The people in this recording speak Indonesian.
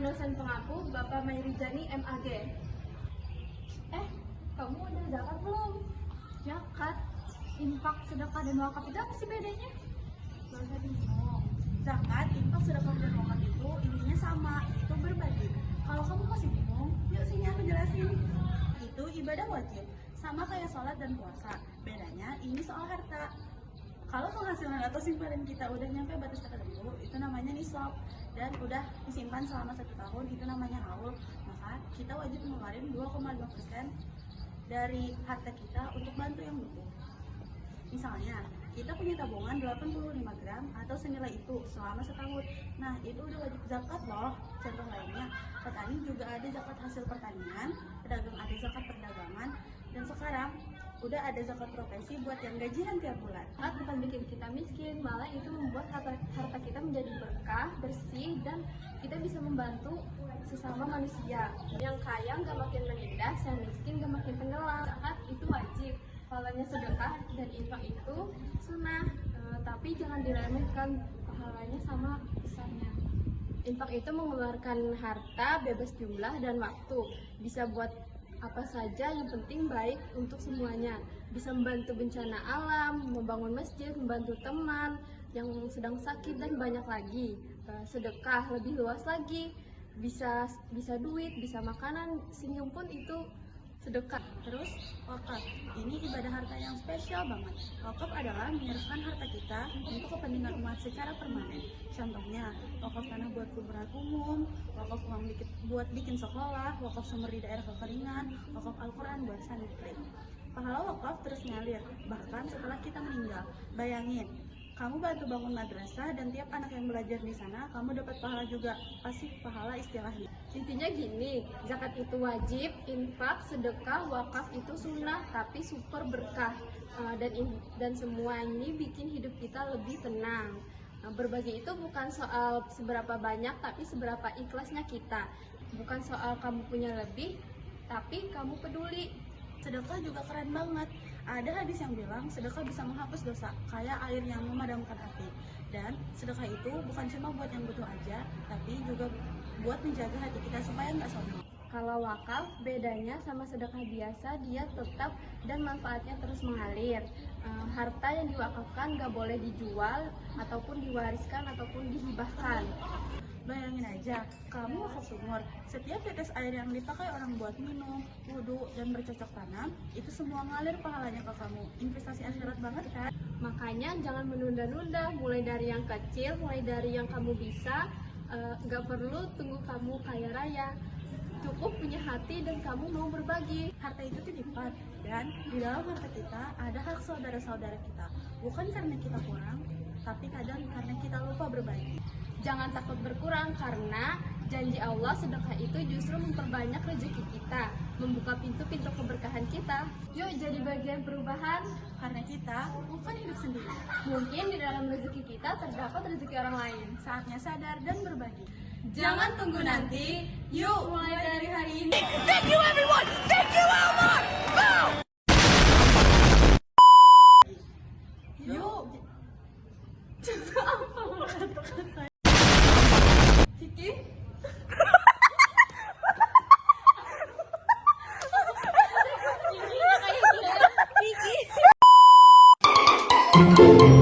dosen pengaku Bapak Mairijani MAG. Kamu udah zakat belum? Zakat, infak, sedekah, dan wakaf itu apa sih bedanya? Gak usah bingung. Zakat, infak, sedekah, dan wakaf itu intinya sama, itu berbagi. Kalau kamu masih bingung, yuk sini aku jelasin. Itu ibadah wajib, sama kayak sholat dan puasa. Bedanya ini soal harta. Kalau penghasilan atau simpanan kita udah nyampe batas tertentu, itu namanya nisab, dan udah disimpan selama 1 tahun, itu namanya haul. Maka kita wajib mengeluarkan 2,5% dari harta kita untuk bantu yang butuh. Misalnya, kita punya tabungan 85 gram atau senilai itu selama setahun. Nah, itu udah wajib zakat loh. Contoh lainnya, petani juga ada zakat hasil pertanian, pedagang ada zakat perdagangan, dan sekarang udah ada zakat profesi buat yang gajian tiap bulan. Zakat bukan bikin kita miskin, malah itu membuat harta kita menjadi berkah, bersih, dan kita bisa membantu sesama manusia. Yang kaya nggak makin menindas, yang miskin nggak makin tenggelam. Zakat itu wajib, pahalanya sedekah dan infak itu sunnah, tapi jangan diremehkan, pahalanya sama besarnya. Infak itu mengeluarkan harta bebas jumlah dan waktu, bisa buat apa saja, yang penting baik untuk semuanya. Bisa membantu bencana alam, membangun masjid, membantu teman yang sedang sakit, dan banyak lagi. Sedekah lebih luas lagi, bisa duit, bisa makanan, senyum pun itu sedekah. Terus wakaf, ini ibadah harta yang spesial banget. Wakaf adalah menyerahkan harta kita untuk kepentingan umat secara permanen. Contohnya, wakaf tanah buat kuburan umum, wakaf uang buat bikin sekolah, wakaf sumber di daerah kekeringan, wakaf Al-Quran buat santri. Pahala wakaf terus ngalir, bahkan setelah kita meninggal. Bayangin, kamu bantu bangun madrasah dan tiap anak yang belajar di sana, kamu dapat pahala juga. Pasif pahala istilahnya. Intinya gini, zakat itu wajib, infak, sedekah, wakaf itu sunnah, tapi super berkah. Dan semua ini bikin hidup kita lebih tenang. Berbagi itu bukan soal seberapa banyak, tapi seberapa ikhlasnya kita. Bukan soal kamu punya lebih, tapi kamu peduli. Sedekah juga keren banget. Ada hadis yang bilang sedekah bisa menghapus dosa, kayak air yang memadamkan api. Dan sedekah itu bukan cuma buat yang butuh aja, tapi juga buat menjaga hati kita supaya nggak sombong. Kalau wakaf, bedanya sama sedekah biasa, dia tetap dan manfaatnya terus mengalir. Harta yang diwakafkan nggak boleh dijual, ataupun diwariskan, ataupun dihibahkan. Bayangin aja, kamu wakaf sumur, setiap tetes air yang dipakai orang buat minum, wudhu, dan bercocok tanam, itu semua ngalir pahalanya ke kamu. Investasi akhirat banget kan? Makanya jangan menunda-nunda, mulai dari yang kecil, mulai dari yang kamu bisa. Nggak perlu tunggu kamu kaya raya, cukup punya hati dan kamu mau berbagi. Harta itu titipan, dan di dalam harta kita ada hak saudara-saudara kita. Bukan karena kita kurang, tapi kadang karena kita lupa berbagi. Jangan takut berkurang, karena janji Allah sedekah itu justru memperbanyak rezeki kita, membuka pintu-pintu keberkahan kita. Yuk jadi bagian perubahan, Karena kita bukan hidup sendiri. mungkin di dalam rezeki kita terdapat rezeki orang lain. Saatnya sadar dan berbagi. Jangan tunggu nanti, yuk mulai dari hari ini. Thank you, everyone! Thank you, Elmar! Yuk. Vicky? Vicky?